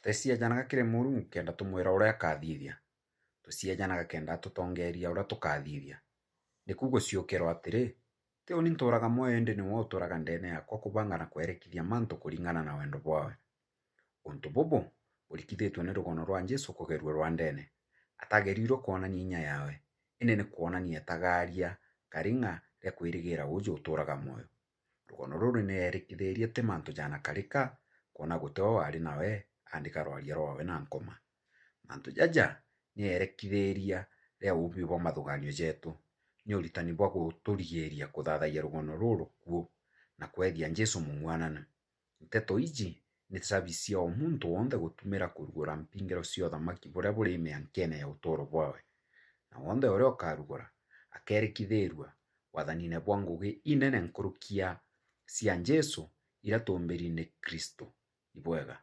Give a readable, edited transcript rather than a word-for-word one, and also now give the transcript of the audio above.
Tũticienjanaga kĩrĩ Mũrungu kenda tũmwĩra ũrĩa akathithia. Tũcienjanaga kenda tũtongeria ũrĩa tũkathithia. Nĩku gũciũkĩrwo atĩrĩ, ti ũni ntũraga muoyo ĩndĩ nĩwe ũtũraga ndene yakwa kũbanga na kwerekithia manto kũringana na wendo bwawe. Untu bubu burikithĩtio nĩ rũgano rwa Jesu kũgerua rwandene. Atagerirwe kuonania inya yawe, ĩndĩ nĩ kuonania etagaria karing'a ria kwĩrĩgĩra ũju ũtũraga muoyo. Rũgano rũrũ nĩerĩkithĩrie ti manto janakarĩka kuona gũteo warĩ nawe andĩka rwaria rwawe na nkoma. Manto jaja nĩerĩkithĩria ria ũmbi bwa mathũganio jetu, nĩ ũritani bwa gũtũrigĩria kũthathaiya rũgano rũrũ kuo na kwethia Jesu mũng'wananu. Nteto iji nĩ cabi cia o muntu wonthe gũtumĩra kũrugũra mpingĩro cia ũthamaki buria bũrĩ mĩankene ya ũtũũro bwawe, na wonthe ũrĩa ũkarugũra akerĩkithĩrua wathanine bwa ngũgĩ inene nkũrũkia cia Jesu iria tũmbĩri nĩ Kristo ibwega.